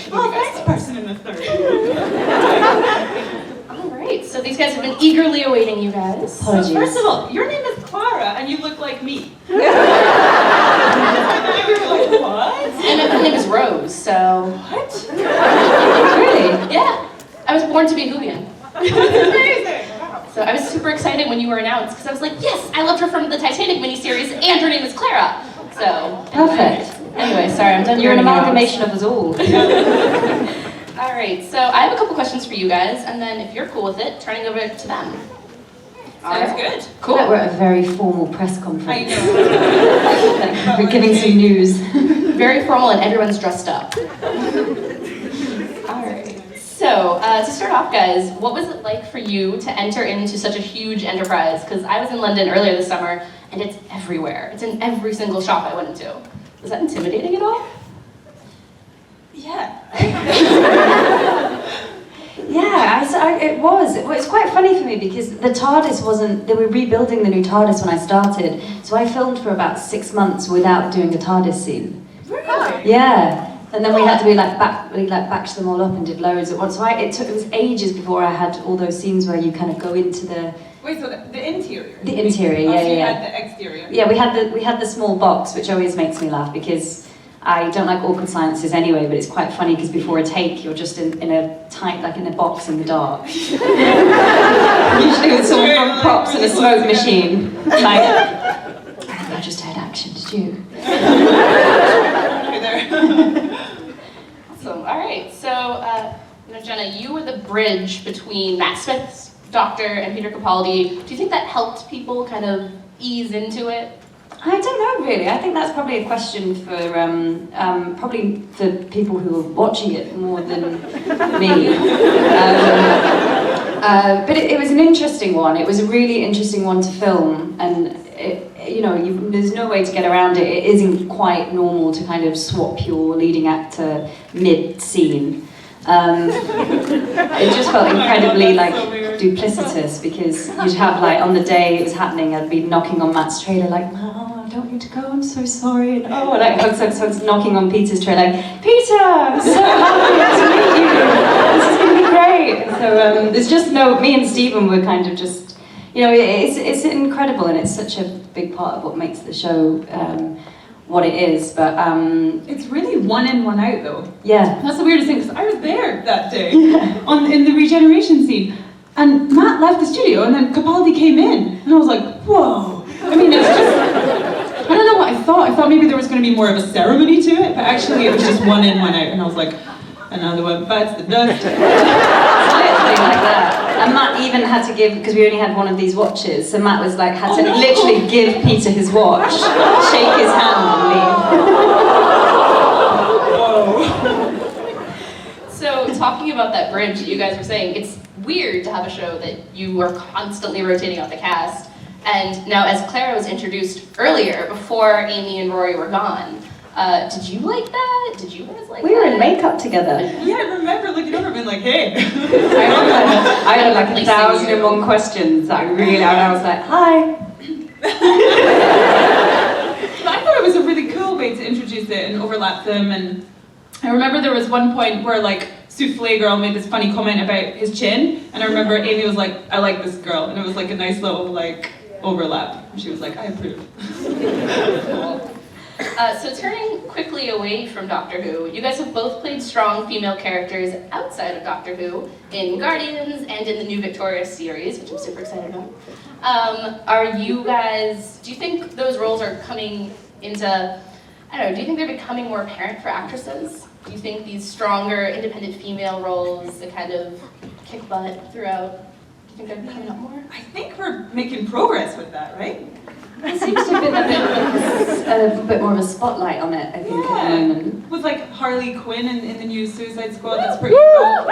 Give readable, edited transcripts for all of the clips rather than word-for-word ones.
should Oh, give you guys thanks, those. person in the third. All right, so these guys have been eagerly awaiting you guys. So first of all, your name is Clara, and you look like me. What? And my name is Rose, so... What? Really? Yeah. I was born to be Whovian. That's amazing. Wow. So I was super excited when you were announced, because I was like, yes, I loved her from the Titanic miniseries, and her name is Clara. So... Perfect. Anyway, sorry, I'm done. You're an nerding out. amalgamation of us all. All right, so I have a couple questions for you guys, and then if you're cool with it, turning over to them. Sounds good. Cool. We're at a very formal press conference. I know. We're giving some news. Very formal, and everyone's dressed up. All right. So to start off, guys, what was it like for you to enter into such a huge enterprise? Because I was in London earlier this summer, and it's everywhere. It's in every single shop I went into. Was that intimidating at all? Yeah. It was. It's quite funny for me because the TARDIS wasn't, they were rebuilding the new TARDIS when I started, so I filmed for about 6 months without doing the TARDIS scene. Really? Yeah. And then we had to batch them all up and did loads at once. So it was ages before I had all those scenes where you kind of go into the... Wait, so the interior? The interior, Oh, yeah, so you yeah. had the exterior? Yeah, we had the small box, which always makes me laugh because I don't like awkward silences anyway, but it's quite funny because before a take, you're just in a tight, like in a box in the dark. Usually with someone from props and a smoke machine. Like, I just heard action, did you? Awesome. All right. So, Jenna, you were the bridge between Matt Smith's Doctor and Peter Capaldi. Do you think that helped people kind of ease into it? I don't know really. I think that's probably a question for probably for people who are watching it more than me. But it was an interesting one. It was a really interesting one to film, and there's no way to get around it. It isn't quite normal to kind of swap your leading actor mid-scene. It just felt incredibly duplicitous because you'd have on the day it was happening, I'd be knocking on Matt's trailer oh, I don't need to go, I'm so sorry. And Hugs knocking on Peter's trailer Peter, I'm so happy to meet you. This is going to be great. So there's just me and Stephen were kind of just, it's incredible and it's such a big part of what makes the show what it is, but it's really one in, one out though. Yeah. That's the weirdest thing, because I was there that day in the regeneration scene, and Matt left the studio, and then Capaldi came in, and I was like, whoa. I mean, it's just, I don't know what I thought. I thought maybe there was going to be more of a ceremony to it, but actually it was just one in, one out, and I was like, another one bites the dust. Literally like that. And Matt even had to give, because we only had one of these watches, so Matt was had to literally give Peter his watch, shake his hand and leave. So talking about that bridge that you guys were saying, it's weird to have a show that you are constantly rotating out the cast. And now as Clara was introduced earlier, before Amy and Rory were gone, did you like that? Did you guys like that? We were in makeup together. Yeah, I remember looking over and being like, hey. I had 1,001 questions. I was like, hi. But I thought it was a really cool way to introduce it and overlap them. And I remember there was one point where Souffle Girl made this funny comment about his chin, and I remember Amy was like, I like this girl, and it was a nice little overlap. And she was like, I approve. Cool. So turning quickly away from Doctor Who, you guys have both played strong female characters outside of Doctor Who in Guardians and in the new Victoria series, which I'm super excited about. Do you think those roles are coming into, do you think they're becoming more apparent for actresses? Do you think these stronger, independent female roles that kind of kick butt throughout, do you think they're coming up more? I think we're making progress with that, right? There seems to have been a bit more of a spotlight on it, I think, at the moment. With Harley Quinn in the new Suicide Squad, that's pretty cool.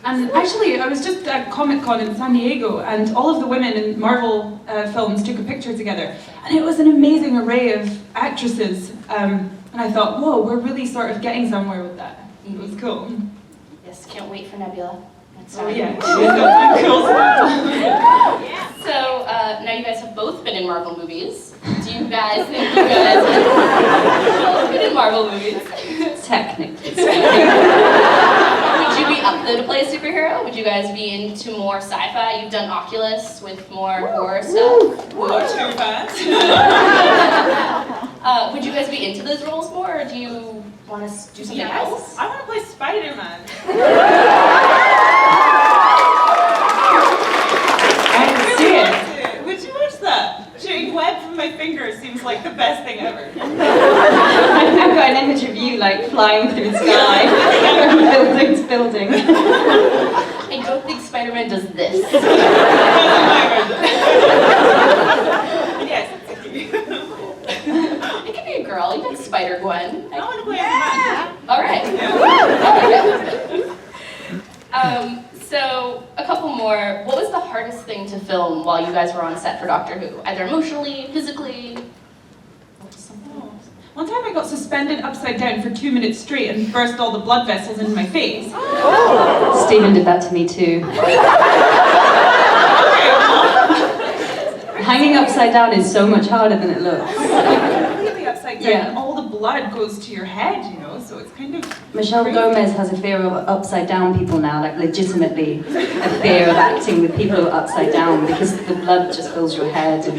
And actually, I was just at Comic-Con in San Diego, and all of the women in Marvel films took a picture together, and it was an amazing array of actresses. And I thought, whoa, we're really sort of getting somewhere with that. It was cool. Yes, can't wait for Nebula. Oh yeah, she's cool. So, now you guys have both been in Marvel movies. Do you guys think you guys have both been in Marvel movies? technically speaking. Would you be up though to play a superhero? Would you guys be into more sci-fi? You've done Oculus with more horror stuff. Not too bad. Would you guys be into those roles more, or do you want to do something else? I want to play Spider-Man. I can see it. Would you watch that? Shooting web from my fingers seems like the best thing ever. I've got an image of you like flying through the sky from building to building. I don't think Spider-Man does this. Yes. It could be a girl. You got Spider-Gwen. I want to play as a man. All right. So a couple more. What was the hardest thing to film while you guys were on set for Doctor Who? Either emotionally, physically? One time I got suspended upside down for 2 minutes straight and burst all the blood vessels into my face. Stephen did that to me too. Hanging upside down is so much harder than it looks. Completely upside down, Yeah. and all the blood goes to your head, you know, so it's kind of... Michelle crazy. Gomez has a fear of upside down people now, like legitimately a fear of acting with people who are upside down because the blood just fills your head and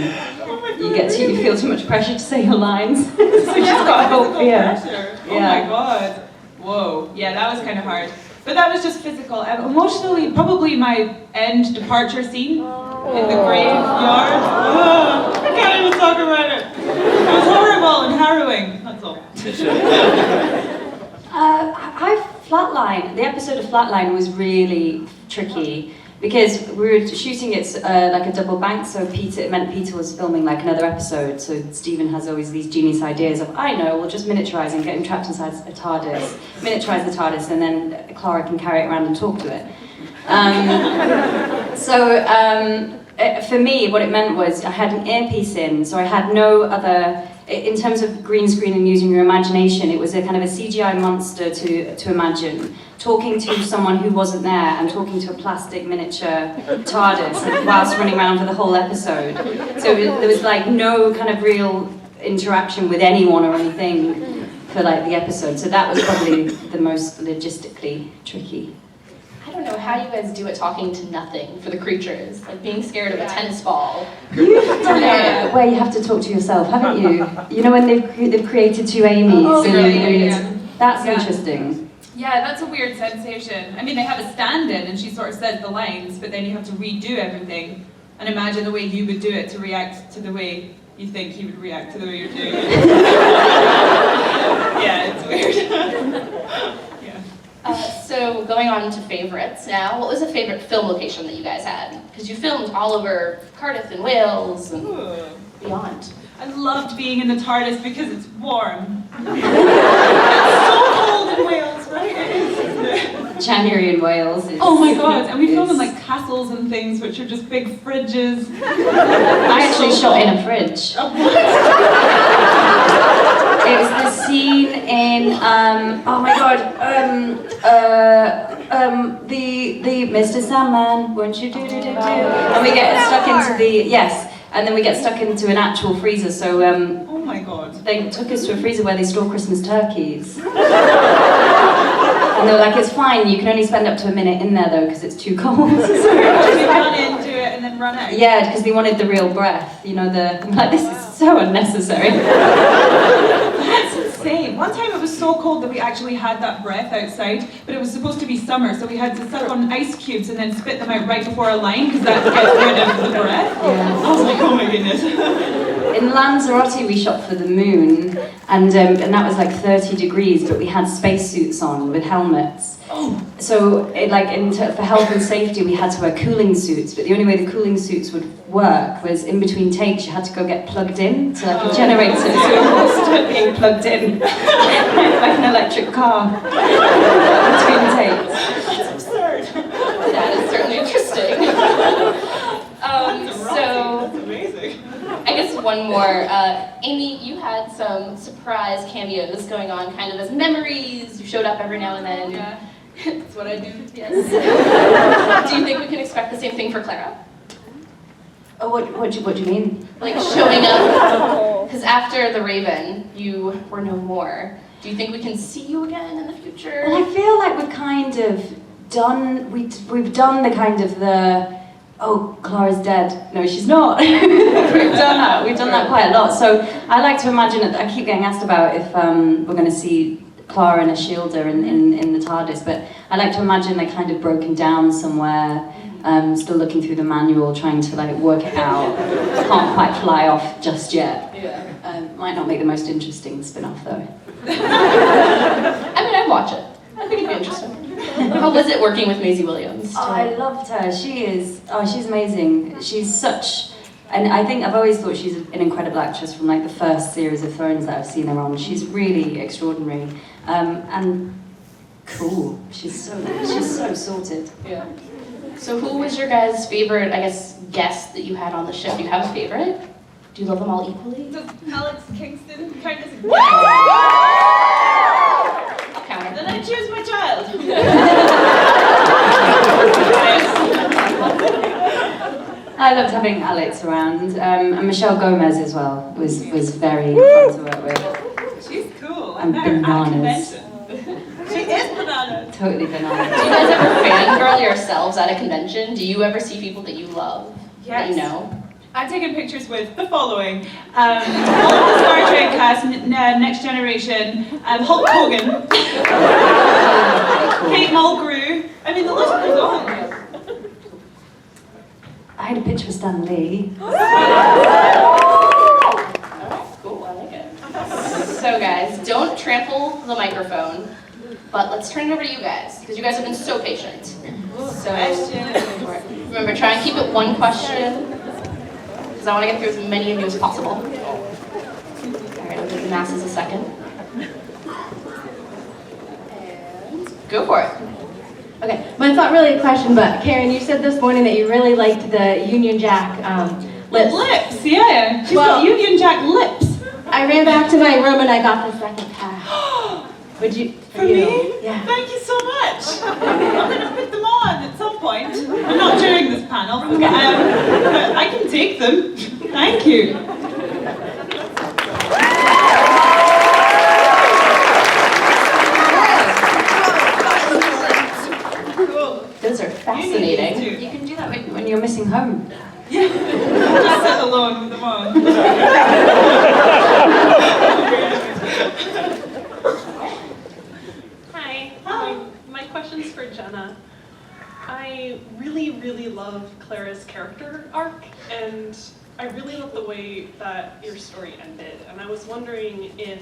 you feel too much pressure to say your lines. So you just got a whole fear. Pressure. Oh Yeah. my god. Whoa. Yeah, that was kind of hard. But that was just physical. Emotionally, probably my end departure scene in the graveyard. I can't even talk about it. It was horrible and harrowing. That's all. Flatline. The episode of Flatline was really tricky because we were shooting it like a double bank, so it meant Peter was filming like another episode. So Stephen has always these genius ideas of, I know, we'll just miniaturize and get him trapped inside a TARDIS, miniaturize the TARDIS, and then Clara can carry it around and talk to it. For me, what it meant was I had an earpiece in, so I had no other. In terms of green screen and using your imagination, it was a kind of a CGI monster to imagine. Talking to someone who wasn't there and talking to a plastic miniature TARDIS whilst running around for the whole episode. So there was like no kind of real interaction with anyone or anything for like the episode. So that was probably the most logistically tricky. I don't know how you guys do it talking to nothing for the creatures, like being scared of a tennis ball. You've done it where you have to talk to yourself, haven't you? You know when they've created two Amy's. Oh, and yeah. That's Yeah. interesting. Yeah, that's a weird sensation. I mean, they have a stand-in and she sort of says the lines, but then you have to redo everything and imagine the way you would do it to react to the way you think he would react to the way you're doing it. Yeah, it's weird. So going on to favorites now, what was a favorite film location that you guys had? Because you filmed all over Cardiff and Wales and beyond. I loved being in the TARDIS because it's warm. It's so cold in Wales, right? January in Wales. Oh my god, and we filmed in like castles and things, which are just big fridges. I actually shot in a fridge. It was the scene in, oh my god, the Mr. Sandman, won't you do? And we get stuck into and then we get stuck into an actual freezer, so oh my god. they took us to a freezer where they store Christmas turkeys. And they were like, it's fine, you can only spend up to a minute in there though, because it's too cold. Just run into it and then run out. Yeah, because they wanted the real breath, you know, I'm like, this is so unnecessary. That's insane. One time it was so cold that we actually had that breath outside, but it was supposed to be summer, so we had to suck on ice cubes and then spit them out right before a line, because that gets rid of the breath. Yeah. I was like, oh my goodness. In Lanzarote we shot for the moon, and that was like 30 degrees, but we had spacesuits on with helmets. So for health and safety we had to wear cooling suits, but the only way the cooling suits would work was in between takes you had to go get plugged in to like a generator, so we all stood being plugged in like an electric car between takes. That's absurd. That is certainly interesting. So That's amazing. I guess one more. Amy, you had some surprise cameos going on, kind of as memories. You showed up every now and then. Yeah, that's what I do. Yes. Do you think we can expect the same thing for Clara? Oh, what do you mean? Like showing up? Because after The Raven, you were no more. Do you think we can see you again in the future? Well, I feel like we've kind of done, we've done the kind of the, oh, Clara's dead. No, she's not. We've done that quite a lot. So I like to imagine, I keep getting asked about if we're going to see Clara and a shielder in the TARDIS, but I like to imagine they're kind of broken down somewhere, still looking through the manual, trying to like work it out. Can't quite fly off just yet. Yeah. Might not make the most interesting spin-off though. I mean, I'd watch it. I think it'd be interesting. How was it working with Maisie Williams? Oh, I loved her. She's amazing. She's such, and I think I've always thought she's an incredible actress from like the first series of Thrones that I've seen her on. She's really extraordinary and cool. She's so sorted. Yeah. So who was your guys' favorite, I guess, guest that you had on the show? Do you have a favorite? Do you love them all equally? Does Alex Kingston count as a Woo! I'll count her. Then I choose my child. I loved having Alex around, and Michelle Gomez as well was very fun to work with. She's cool. And I met her at a bananas. convention. She is bananas. Totally Do bananas. you guys ever fangirl yourselves at a convention? Do you ever see people that you love? That you Yes. know? I've taken pictures with the following. All of the Star Trek cast, Next Generation, Hulk Hogan, Kate Mulgrew. I mean, the list goes on. I had a picture with Stan Lee. Cool, I like it. So guys, don't trample the microphone, but let's turn it over to you guys, because you guys have been so patient. So, remember, try and keep it one question, because I want to get through as many of you as possible. Alright, I'll give the masses a second. And go for it. Okay, mine's not really a question, but Karen, you said this morning that you really liked the Union Jack lips. Lips, yeah. She's Well- got Union Jack lips. I ran back to my room and I got the second pack. Would you? For you? me? Yeah. Thank you so much. I'm going to put them on at some point. Not during this panel. But I can take them. Thank you. Cool. Those are fascinating. You You can do that when you're missing home. Just sit alone with them on. Hi. My question's for Jenna. I really love Clara's character arc, and I really love the way that your story ended. And I was wondering if,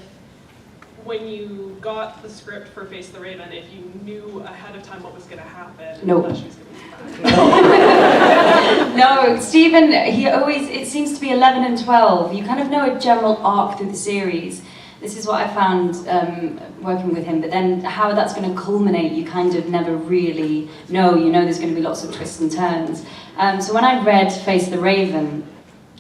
when you got the script for Face the Raven, if you knew ahead of time what was going to happen. Nope. And that she was going to be back. No, Stephen, it seems to be 11 and 12. You kind of know a general arc through the series. This is what I found working with him, but then how that's going to culminate, you kind of never really know. You know there's going to be lots of twists and turns. So when I read Face the Raven,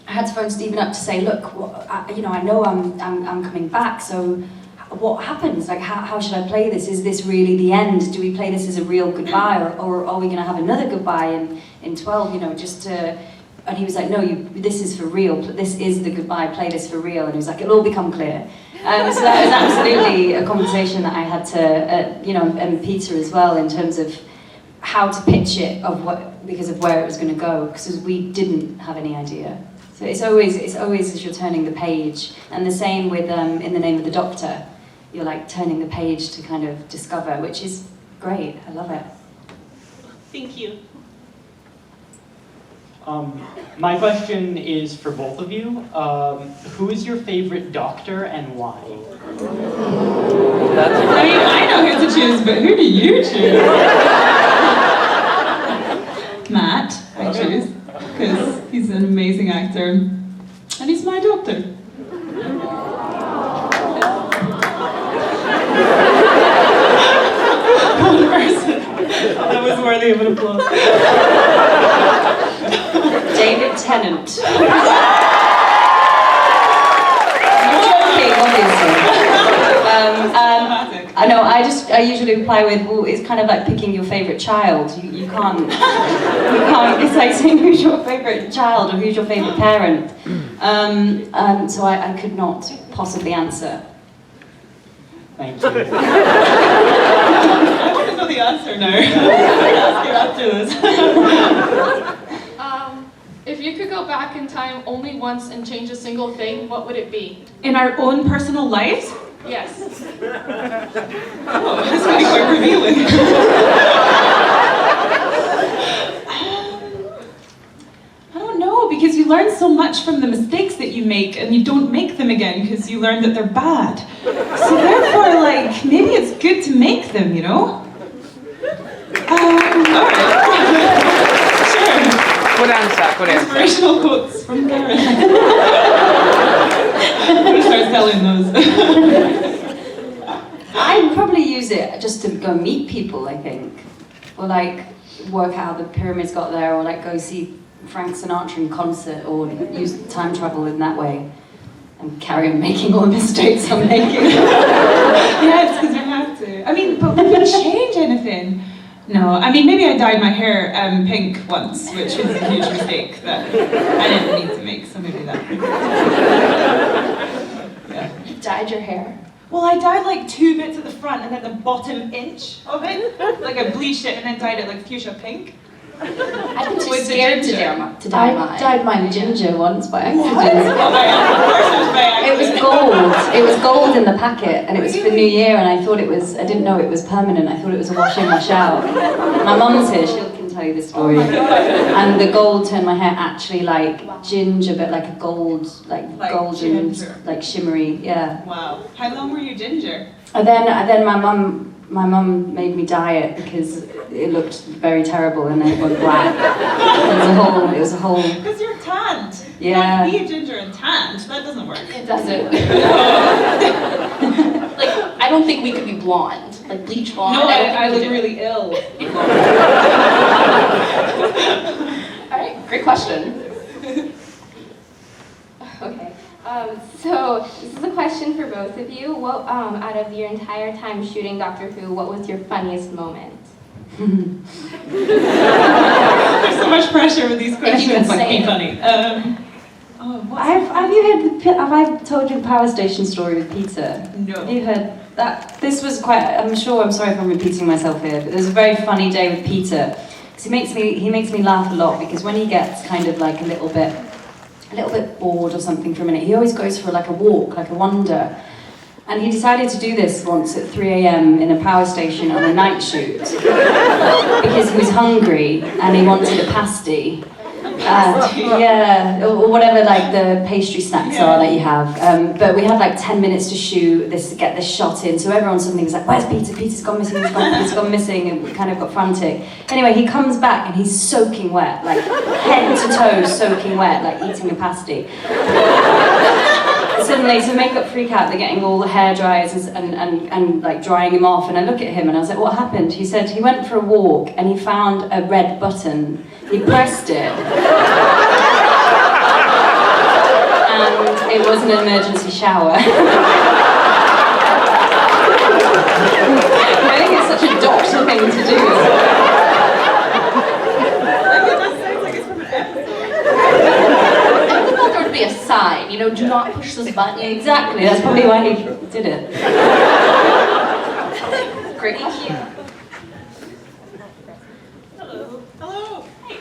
I had to phone Stephen up to say, look, I know I'm coming back, so what happens? Like, how should I play this? Is this really the end? Do we play this as a real goodbye, or are we going to have another goodbye in 12? You know, just to. And he was like, no, this is for real. This is the goodbye. Play this for real. And he was like, it'll all become clear. So that was absolutely a conversation that I had to, and Peter as well, in terms of how to pitch it, because of where it was going to go, because we didn't have any idea. So it's always as you're turning the page, and the same with In the Name of the Doctor. You're like turning the page to kind of discover, which is great. I love it. Thank you. My question is for both of you. Who is your favorite Doctor and why? I mean, I know who to choose, but who do you choose? Matt, I choose, because he's an amazing actor, and he's my doctor. One person. That was worthy of an applause. David Tennant. Joking, obviously. I know. I usually reply with, "Well, it's kind of like picking your favorite child. You can't. It's like saying who's your favorite child or who's your favorite parent." So I could not possibly answer. Thank you. I want to know the answer now. I'm going to ask you after this. If you could go back in time only once and change a single thing, what would it be? In our own personal lives? Yes. Oh, this could be quite revealing. I don't know, because you learn so much from the mistakes that you make, and you don't make them again because you learn that they're bad. So therefore, like, maybe it's good to make them, you know? Alright. Sure. Good answer, good answer. Inspirational quotes from Karen. I'm going to start selling those. I'd probably use it just to go meet people, I think. Or like work out how the pyramids got there, or like go see Frank Sinatra in concert, or use time travel in that way. And carry on making all the mistakes I'm making. Yeah, it's because you have to. I mean, but would we change anything? No, I mean, maybe I dyed my hair pink once, which was a huge mistake that I didn't need to make, so maybe that. Yeah. You dyed your hair? Well, I dyed like 2 bits at the front and then the bottom inch of it. Like I bleached it and then dyed it like fuchsia pink. I've been too With the scared to ginger. dye I mine. dyed mine ginger once by accident. Oh, of course it was by It was accident. gold. It was gold in the packet, and it was for New Year. And I thought it was. I didn't know it was permanent. I thought it was a wash in, wash out. My mum's here. She can tell you the story. And the gold turned my hair actually like ginger, but like a gold, like golden, ginger. like shimmery. Yeah. Wow. How long were you ginger? And then my mum made me dye it because it looked very terrible and it went black. It was a whole. Because you're tanned. You Yeah. can't be a ginger and tanned. That doesn't work. It doesn't. Like, I don't think we could be blonde. Like, bleach blonde. No, don't think I we look could do it. really ill. Alright, great question. Okay, so this is a question for both of you. What, out of your entire time shooting Doctor Who, what was your funniest moment? There's so much pressure with these If you questions. can say Be it. funny. Have I told you the power station story with Peter? No. Have you heard that? This was quite, I'm sorry if I'm repeating myself here, but it was a very funny day with Peter. Because he makes me laugh a lot, because when he gets kind of like a little bit bored or something for a minute, he always goes for like a walk, like a wander. And he decided to do this once at 3 a.m. in a power station on a night shoot. Because he was hungry and he wanted a pasty. Yeah, or whatever like the pastry snacks are that you have. But we had like 10 minutes to shoot this, get this shot in. So everyone suddenly was like, "Where's Peter? Peter's gone missing. He's gone missing," and we kind of got frantic. Anyway, he comes back and he's soaking wet, like head to toe soaking wet, like eating a pasty. Suddenly, to make up freak out, they're getting all the hair dryers and like drying him off. And I look at him and I was like, "What happened?" He said he went for a walk and he found a red button. He pressed it. And it was an emergency shower. I think it's such a doctor thing to do. I thought there would be a sign, you know, do not push this button. Exactly, that's probably why he did it. Great question. Hello. Hello. Hey.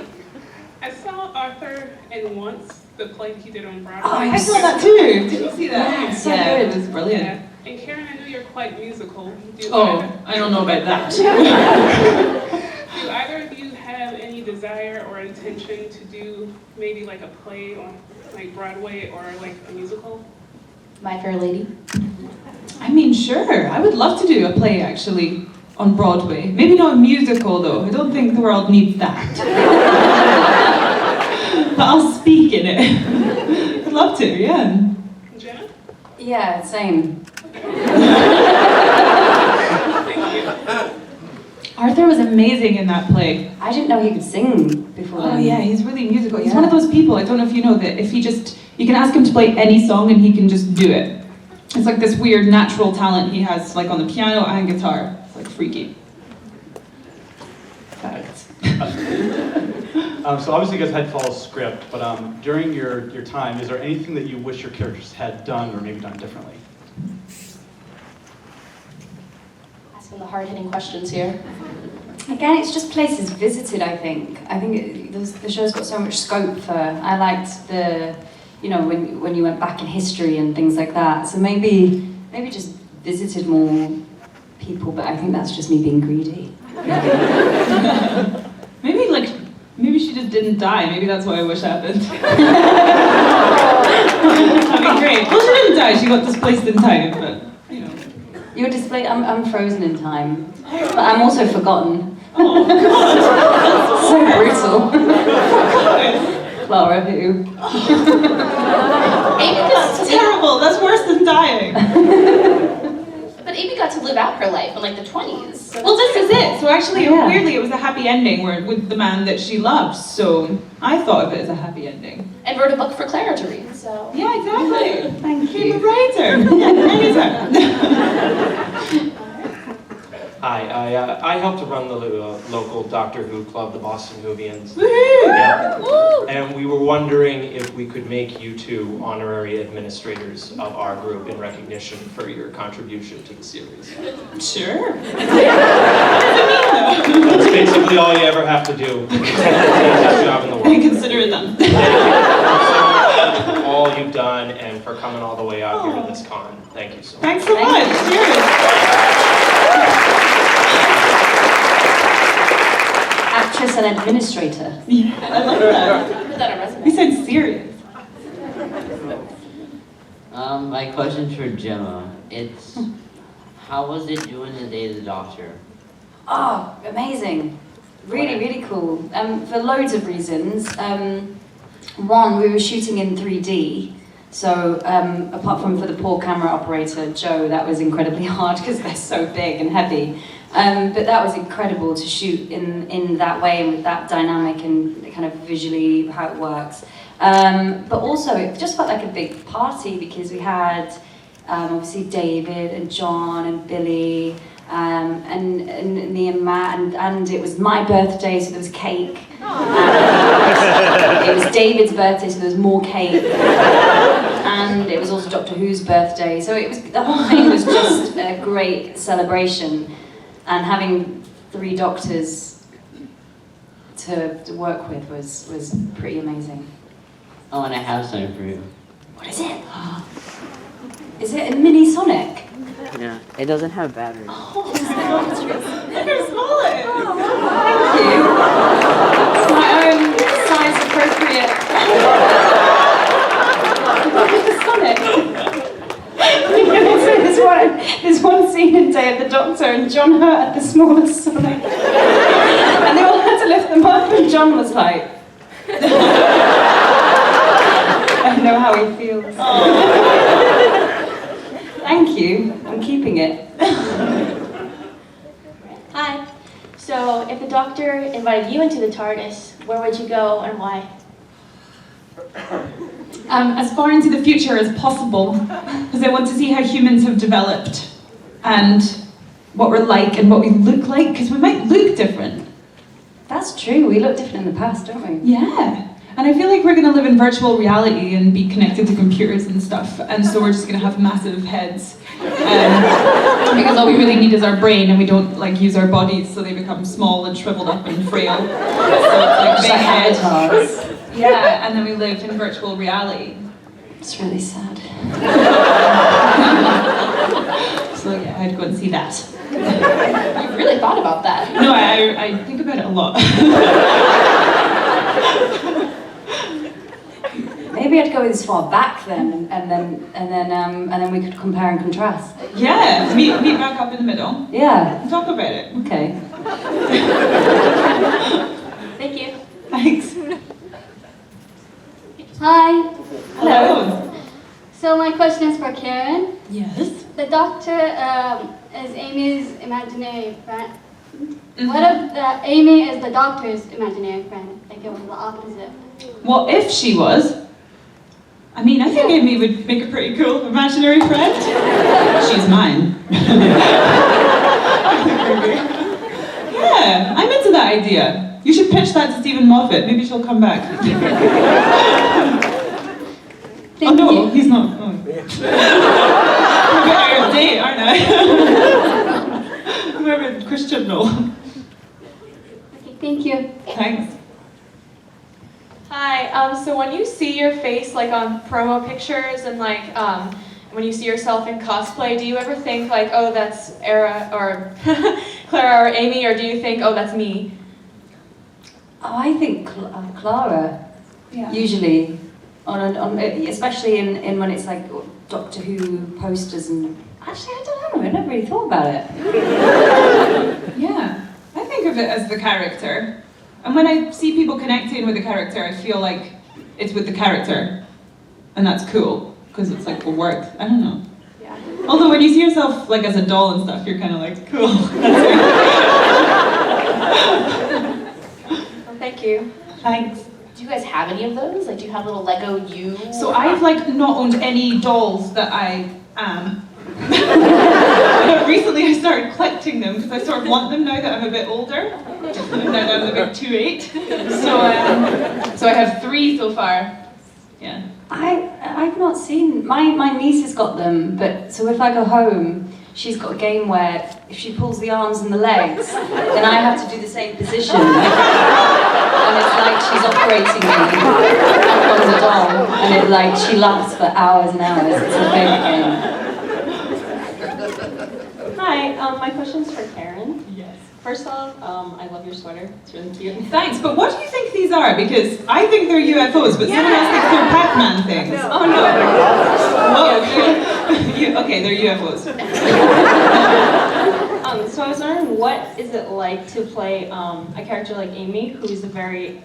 I saw Arthur in Once, the play he did on Broadway. Oh, I saw that too. Did you see that? Yeah, so yeah, good. it was brilliant. Yeah. And Karen, I know you're quite musical. Oh, I don't know about that. Do either of you have any desire or intention to do maybe like a play on like Broadway or like a musical? My Fair Lady. I mean, sure. I would love to do a play actually on Broadway. Maybe not a musical though. I don't think the world needs that. But I'll speak in it. I'd love to, yeah. Jenna? Yeah, same. Arthur was amazing in that play. I didn't know he could sing before Oh then. yeah, he's really musical. He's Yeah. one of those people, I don't know if you know, that if you can ask him to play any song and he can just do it. It's like this weird natural talent he has, like on the piano and guitar. It's like freaky. Facts. So obviously you guys had to follow script, but during your time, is there anything that you wish your characters had done or maybe done differently? and the hard-hitting questions here? Again, it's just places visited, I think. The show's got so much scope for... I liked the, when you went back in history and things like that. So maybe just visited more people, but I think that's just me being greedy. Maybe she just didn't die. Maybe that's what I wish happened. That'd be great. Well, she didn't die. She got displaced in time, but, You're displaced... I'm frozen in time. But I'm also forgotten. Oh, God. So brutal. Clara, who? That's terrible. That's worse than dying. But Amy got to live out her life in like the 20s. So Well, this is it. So actually, Yeah. weirdly, it was a happy ending with the man that she loves. So I thought of it as a happy ending. And wrote a book for Clara to read, so. Yeah, exactly. Thank Became a you. writer. Anytime. Hi, I help to run the local Doctor Who club, the Boston Whovians. Woohoo! Yeah. And we were wondering if we could make you two honorary administrators of our group in recognition for your contribution to the series. Sure. That's basically all you ever have to do. It's the easiest job in the world. I consider it done. Thank you so much for all you've done and for coming all the way out here to this con. Thank you so much. Thanks so much. Cheers. Actress and administrator. Yeah, I love that. Put that on resume. You sound serious. My question's for Gemma. It's, how was it doing the Day of the Doctor? Oh, amazing. Really, really cool. For loads of reasons. One, we were shooting in 3D. So apart from for the poor camera operator, Joe, that was incredibly hard because they're so big and heavy. But that was incredible to shoot in that way and with that dynamic and kind of visually how it works. But also it just felt like a big party because we had obviously David and John and Billy and me and Matt and it was my birthday, so there was cake. It was David's birthday, so there was more cake. And it was also Doctor Who's birthday, so it was, the whole thing was just a great celebration. And having 3 doctors to work with was pretty amazing. Oh, and I have something for you. What is it? Is it a mini Sonic? Yeah, it doesn't have batteries. Oh, You're smaller. thank you. It's my own size appropriate. Sonic. There's one scene in Day of the Doctor and John had the smallest Sonic. And they all had to lift them up and John was like... I know how he feels. Thank you. I'm keeping it. Hi. So, if the Doctor invited you into the TARDIS, where would you go and why? As far into the future as possible, because I want to see how humans have developed and what we're like and what we look like, because we might look different. That's true. We look different in the past, don't we? Yeah. And I feel like we're going to live in virtual reality and be connected to computers and stuff, and so we're just going to have massive heads. Because all we really need is our brain, and we don't use our bodies, so they become small and shriveled up and frail. So it's like big heads. Yeah, and then we live in virtual reality. It's really sad. So yeah, I'd go and see that. You've really thought about that. No, I think about it a lot. Maybe I'd go as far back then, and then we could compare and contrast. Yeah, meet back up in the middle. Yeah. And talk about it. Okay. Thank you. Thanks. Hi. Hello. So my question is for Karen. Yes. The Doctor is Amy's imaginary friend. Mm-hmm. What if Amy is the Doctor's imaginary friend? Like it was the opposite. Well, if she was, I think Amy would make a pretty cool imaginary friend. She's mine. Yeah, I'm into that idea. You should pitch that to Stephen Moffat. Maybe she'll come back. Oh no, he's not. Oh. I'm a bit out of date, aren't I? Whoever Christian role. Okay, thank you. Thanks. Hi, so when you see your face like on promo pictures and like when you see yourself in cosplay, do you ever think like, oh, that's Era or Clara or Amy, or do you think, oh, that's me? Oh, I think Clara, usually, especially in when it's like Doctor Who posters and, actually I don't know, I never really thought about it. Yeah, I think of it as the character. And when I see people connecting with the character, I feel like it's with the character. And that's cool, because it's like a work. I don't know. Yeah. Although when you see yourself like as a doll and stuff, you're kind of like, cool. Well, thank you. Thanks. Do you guys have any of those? Like, do you have little Lego you? So I've like not owned any dolls that I am. Recently I started collecting them because I sort of want them now that I'm a bit older. Now that I'm a bit 2'8". So I have 3 so far. Yeah. I've not seen, my niece has got them, but so if I go home, she's got a game where if she pulls the arms and the legs, then I have to do the same position. And it's like she's operating me on the doll, and it like, she laughs for hours and hours. It's her favourite game. Hi, my question's for Karen. Yes. First off, I love your sweater. It's really cute. Thanks, but what do you think these are? Because I think they're UFOs, but someone else thinks they're Pac-Man things. Oh no. Whoa. Okay, they're UFOs. So I was wondering, what is it like to play a character like Amy, who's a very,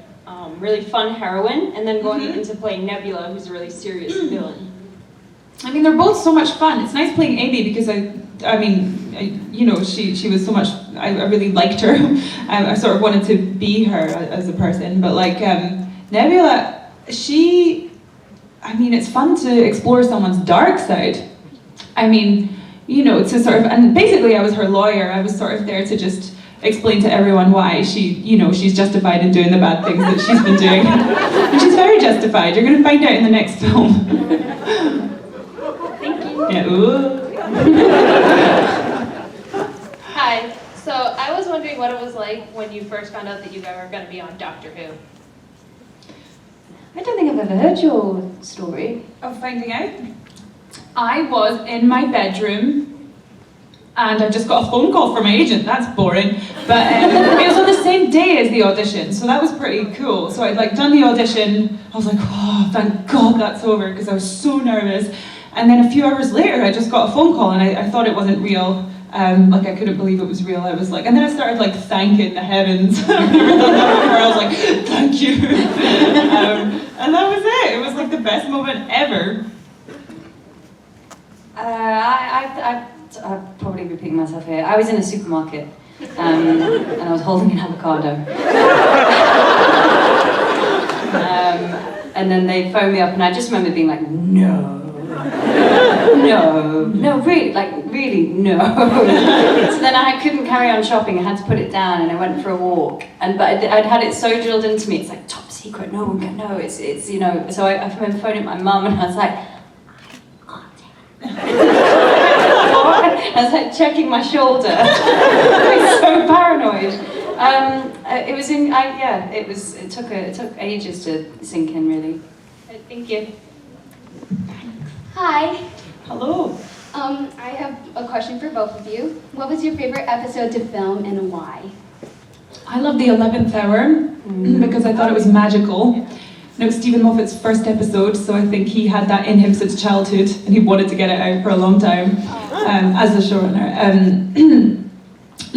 really fun heroine, and then going into playing Nebula, who's a really serious villain? I mean, they're both so much fun. It's nice playing Amy because she was so much, I really liked her. I sort of wanted to be her as a person, but like Nebula, it's fun to explore someone's dark side. I mean, to sort of, and basically I was her lawyer. I was sort of there to just explain to everyone why she's justified in doing the bad things that she's been doing. And she's very justified. You're going to find out in the next film. Thank you. Yeah, ooh. Hi. So I was wondering what it was like when you first found out that you were going to be on Doctor Who. I don't think I've ever heard your story. Of finding out? I was in my bedroom and I just got a phone call from my agent. That's boring. But it was on the same day as the audition, so that was pretty cool. So I'd like done the audition. I was like, oh, thank God that's over, because I was so nervous. And then a few hours later, I just got a phone call and I thought it wasn't real. Like I couldn't believe it was real. I was like, and then I started like thanking the heavens. I've never done that before. I was like, thank you. And that was it. It was like the best moment ever. I'm probably repeating myself here. I was in a supermarket and I was holding an avocado. And then they phoned me up and I just remember being like, no, really, no. So then I couldn't carry on shopping, I had to put it down and I went for a walk. But I'd had it so drilled into me, it's like top secret, no one can know, it's so I phoned at my mum and I was like, I was like checking my shoulder. I was so paranoid. It took ages to sink in, really. Thank you. Hi. Hello. I have a question for both of you. What was your favorite episode to film and why? I love the 11th hour because I thought it was magical. It was Stephen Moffat's first episode, so I think he had that in him since childhood, and he wanted to get it out for a long time as the showrunner. And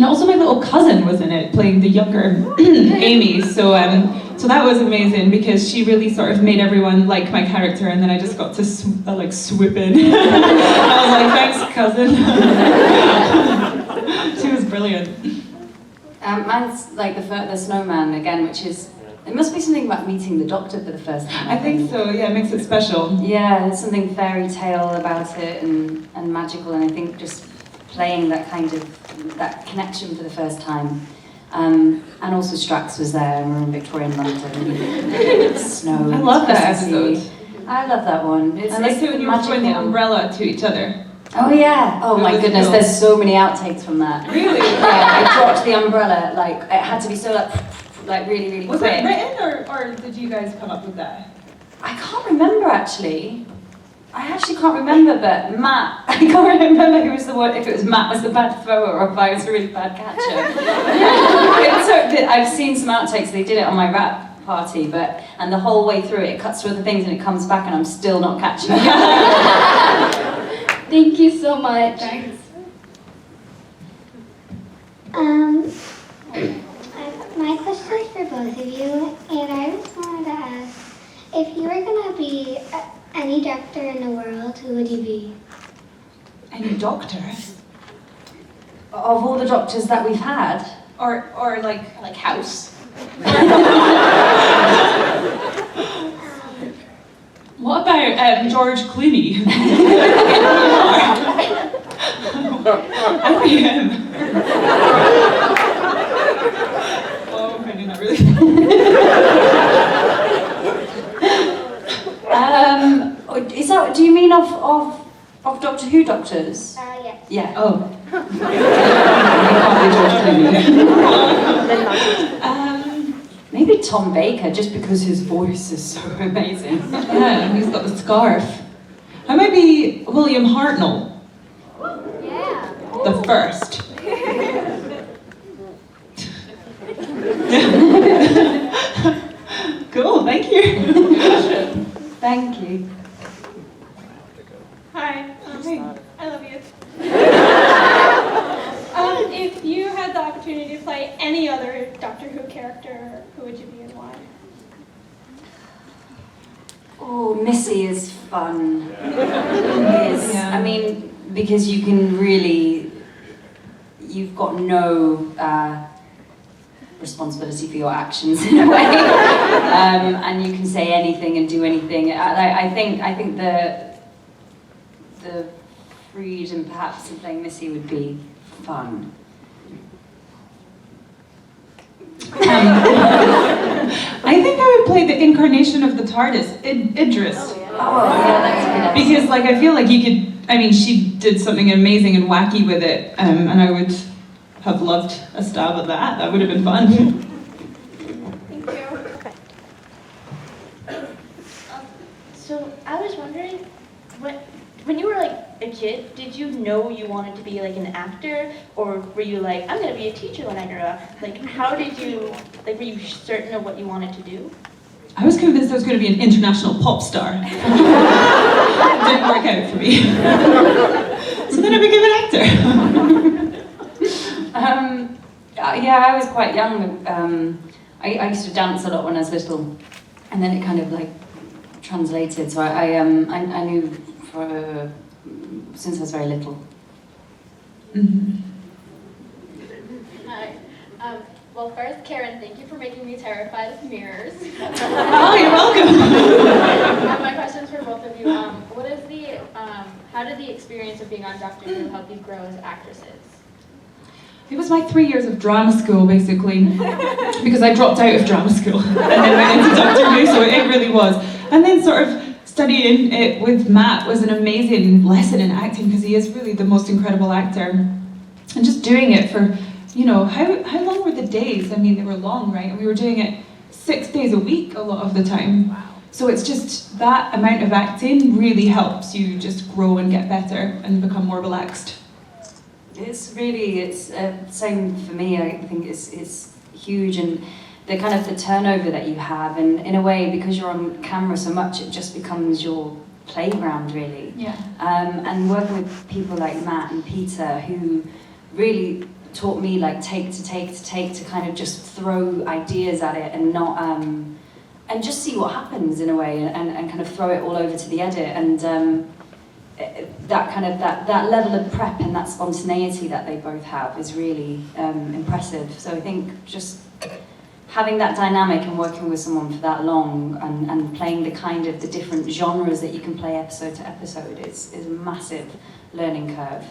also my little cousin was in it, playing the younger Amy, so that was amazing because she really sort of made everyone like my character, and then I just got to swoop in. I was like, thanks, cousin. She was brilliant. Mine's like the snowman again, which is, it must be something about meeting the Doctor for the first time. I think so, yeah, it makes it special. Yeah, there's something fairy tale about it and magical, and I think just playing that kind of, that connection for the first time. And also Strax was there, and we're in Victorian London. Snow. I love that episode. I love that one. I like it when you were throwing the umbrella to each other. Oh yeah. Oh my That was goodness, cool. there's so many outtakes from that. Really? Yeah, I dropped the umbrella, like it had to be so like really, really Was quick. it written or did you guys come up with that? I can't remember actually. I actually can't remember, but Matt, I can't remember who was the one, if it was Matt was the bad thrower or if I was a really bad catcher. I've seen some outtakes, they did it on my rap party, and the whole way through it cuts to other things and it comes back and I'm still not catching it. Thank you so much. Thanks. My question is for both of you, and I just wanted to ask, if you were gonna be any doctor in the world, who would you be? Any doctor? Of all the doctors that we've had, Or like House. what about George Clooney? I like him. Oh, I'm finding that really is that, do you mean of Doctor Who doctors? Yes. Yeah. Oh. Maybe Tom Baker, just because his voice is so amazing. Yeah, he's got the scarf. I might be William Hartnell. Yeah. The first. Cool, thank you. Thank you. Hi, I love you. If you had the opportunity to play any other Doctor Who character, who would you be and why? Oh, Missy is fun. I mean, because you can really, you've got no responsibility for your actions in a way, and you can say anything and do anything. I think the freedom perhaps of playing Missy would be fun. I think I would play the incarnation of the TARDIS, Idris. Oh yeah, that's good. Because I feel like you could, she did something amazing and wacky with it, and I would have loved a stab at that. That would have been fun. Thank you. So I was wondering, when you were like a kid, did you know you wanted to be like an actor, or were you like, I'm gonna be a teacher when I grow up? Like, how did you, were you certain of what you wanted to do? I was convinced I was going to be an international pop star. It didn't work out for me. So then I became an actor. Yeah, I was quite young. I used to dance a lot when I was little, and then it kind of like translated. So I knew since I was very little. Mm-hmm. Hi. Well, first, Karen, thank you for making me terrified of mirrors. Oh, you're welcome. My question's for both of you. What is the, how did the experience of being on Doctor Who help you grow as actresses? It was my 3 years of drama school, basically, because I dropped out of drama school and then went into Doctor Who, so it really was. And then sort of studying it with Matt was an amazing lesson in acting, because he is really the most incredible actor. And just doing it for, how long were the days? I mean, they were long, right? And we were doing it 6 days a week a lot of the time. Wow. So it's just that amount of acting really helps you just grow and get better and become more relaxed. It's same for me. I think it's huge, and the kind of the turnover that you have, and in a way, because you're on camera so much, it just becomes your playground, really. Yeah. And working with people like Matt and Peter, who really taught me like take to kind of just throw ideas at it and not and just see what happens in a way, and kind of throw it all over to the edit, and that kind of that level of prep and that spontaneity that they both have is really impressive. So I think just having that dynamic and working with someone for that long, and playing the different genres that you can play episode to episode is a massive learning curve.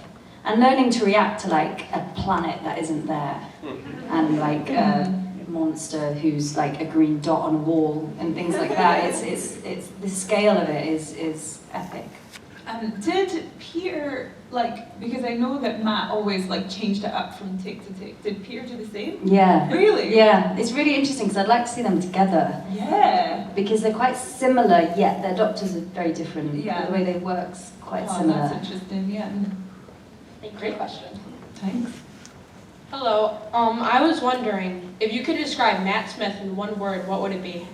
And learning to react to like a planet that isn't there, and like a monster who's like a green dot on a wall and things like that. It's the scale of it is epic. Did Peter like, because I know that Matt always like changed it up from take to take. Did Peter do the same? Yeah. Really? Yeah, it's really interesting because I'd like to see them together. Yeah. Because they're quite similar, yet their doctors are very different. Yeah. The way they work's quite Oh, similar. that's interesting, yeah. Great question. Thanks. Hello. I was wondering if you could describe Matt Smith in one word, what would it be?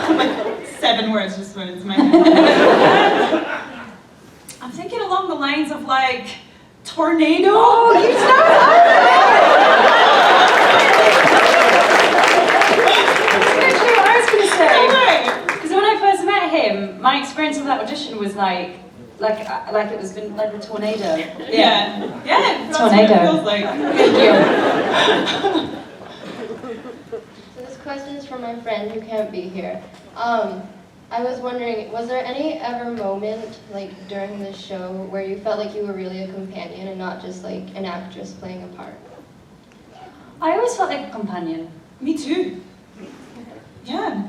Like 7 words just went into my head. I'm thinking along the lines of like tornado. Oh, you That's what I was going to say. Because when I first met him, my experience of that audition was like it was been like a tornado. Yeah. Yeah. Tornado. That's what it feels like. Thank you. So this question is from my friend who can't be here. I was wondering, was there any ever moment, like during the show, where you felt like you were really a companion and not just like an actress playing a part? I always felt like a companion. Me too. Yeah.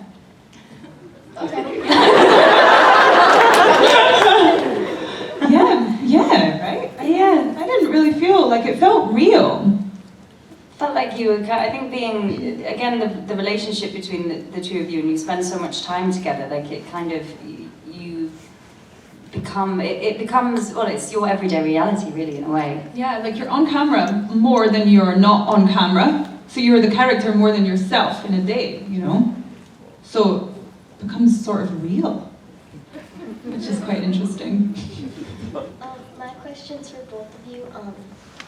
Yeah, right? Yeah. I didn't really feel like it felt real. Felt like you were, I think being, again, the relationship between the two of you, and you spend so much time together, like it kind of, you become, it becomes, well, it's your everyday reality, really, in a way. Yeah, like you're on camera more than you're not on camera. So you're the character more than yourself in a day, you know? So it becomes sort of real, which is quite interesting. My question's for both of you.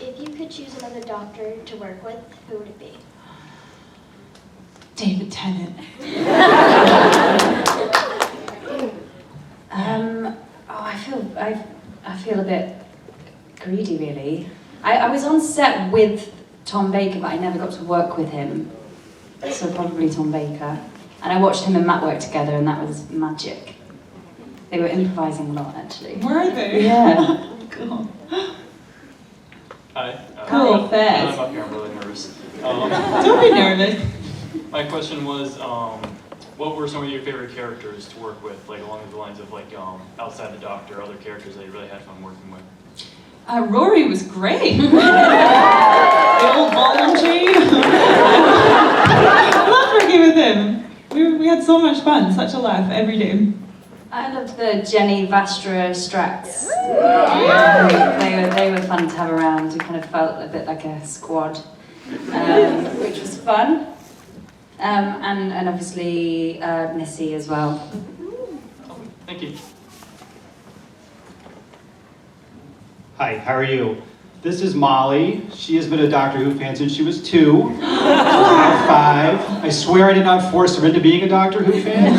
If you could choose another doctor to work with, who would it be? David Tennant. I feel a bit greedy, really. I was on set with Tom Baker, but I never got to work with him. So probably Tom Baker. And I watched him and Matt work together, and that was magic. They were improvising a lot, actually. Were they? Yeah. Cool. Hi. Cool, fast. I'm up here, I'm really nervous. Don't be nervous. My question was, what were some of your favorite characters to work with, like along the lines of like outside the Doctor, other characters that you really had fun working with? Rory was great. The old ball and chain. I loved working with him. We had so much fun, such a laugh every day. I loved the Jenny Vastra Strax. They were fun to have around. We kind of felt a bit like a squad, which was fun. And obviously Missy as well. Thank you. Hi, how are you? This is Molly. She has been a Doctor Who fan since she was 2. She's now 5. I swear I did not force her into being a Doctor Who fan.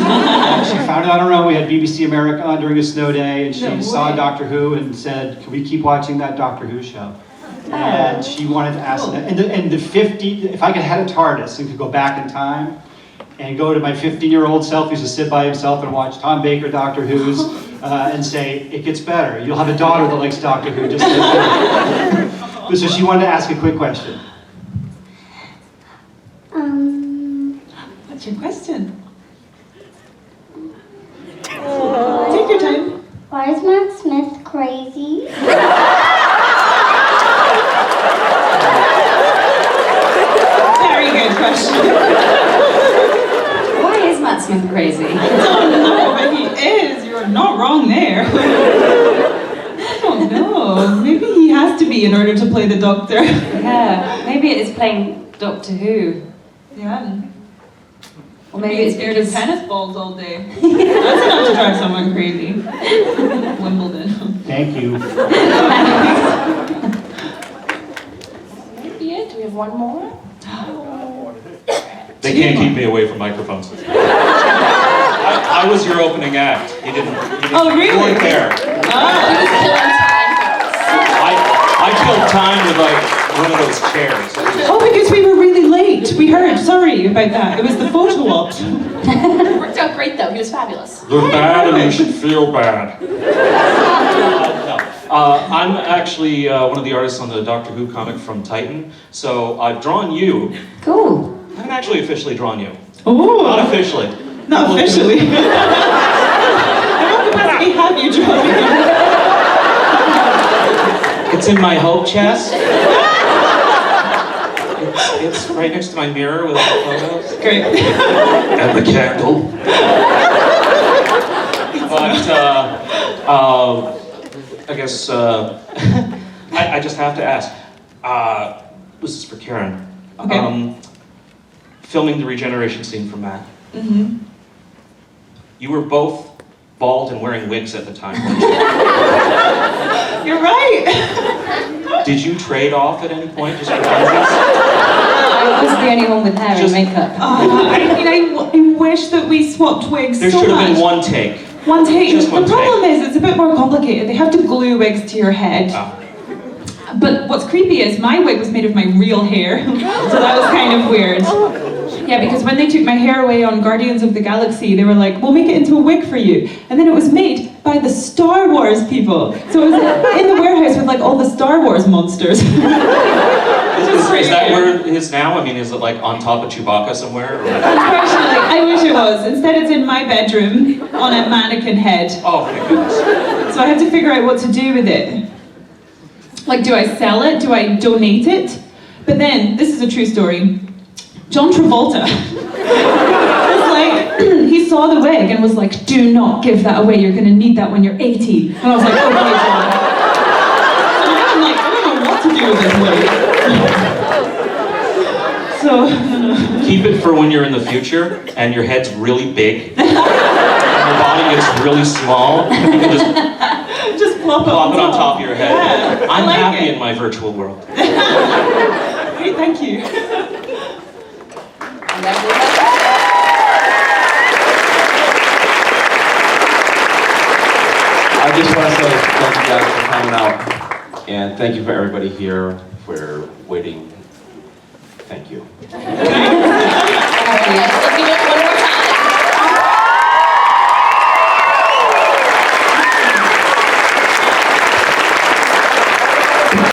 She found it on her own. We had BBC America on during a snow day, and she saw Doctor Who and said, "Can we keep watching that Doctor Who show?" And she wanted to ask that. And the 50, if I could have a TARDIS and could go back in time and go to my 15-year-old self who used to sit by himself and watch Tom Baker Doctor Who's and say, "It gets better. You'll have a daughter that likes Doctor Who just like that." So she wanted to ask a quick question. What's your question? Take your time. Why is Matt Smith crazy? Very good question. Why is Matt Smith crazy? I don't know, but he is. You're not wrong there. I don't know. Maybe he has to be in order to play the Doctor. Yeah, maybe it is playing Doctor Who. Yeah. Or maybe it's scared of because... tennis balls all day. That's enough to drive someone crazy. Wimbledon. Thank you. Maybe it. Do we have one more? They can't keep me away from microphones. I was your opening act. You didn't Oh, really? You weren't there. I killed time with like one of those chairs. Oh, because we were really late. We heard. Sorry about that. It was the photo op. It worked out great though, he was fabulous. They're bad and you should feel bad. I'm actually one of the artists on the Doctor Who comic from Titan, so I've drawn you. Cool. I haven't actually officially drawn you. Ooh. Not officially. Not officially. I won't capacity have you draw me. It's in my hope chest. It's right next to my mirror with all the photos. Great. And the candle. But I guess I just have to ask. This is for Karen. Okay. Filming the regeneration scene for Matt. Mm-hmm. You were both bald and wearing wigs at the time. You're right. Did you trade off at any point just for funsies? I was the only one with hair and makeup. I wish that we swapped wigs There so should have much. been one take. One take. Just one the problem is it's a bit more complicated. They have to glue wigs to your head. Oh. But what's creepy is my wig was made of my real hair. So that was kind of weird. Yeah, because when they took my hair away on Guardians of the Galaxy, they were like, we'll make it into a wig for you. And then it was made by the Star Wars people. So it was in the warehouse with like all the Star Wars monsters. Is that where it is now? I mean, is it like on top of Chewbacca somewhere? Or? Unfortunately, I wish it was. Instead, it's in my bedroom on a mannequin head. Oh, thank goodness. So I had to figure out what to do with it. Like, do I sell it? Do I donate it? But then, this is a true story. John Travolta was like, he saw the wig and was like, do not give that away. You're going to need that when you're 80. And I was like, okay, John. So now I'm like, I don't know what to do with this wig. So, Keep it for when you're in the future and your head's really big and your body gets really small. You can just plop it on top of your head. Yeah, I'm like happy it. in my virtual world. Great, thank you. I just want to say thank you guys for coming out, and thank you for everybody here for waiting. Thank you. Yes, let's give it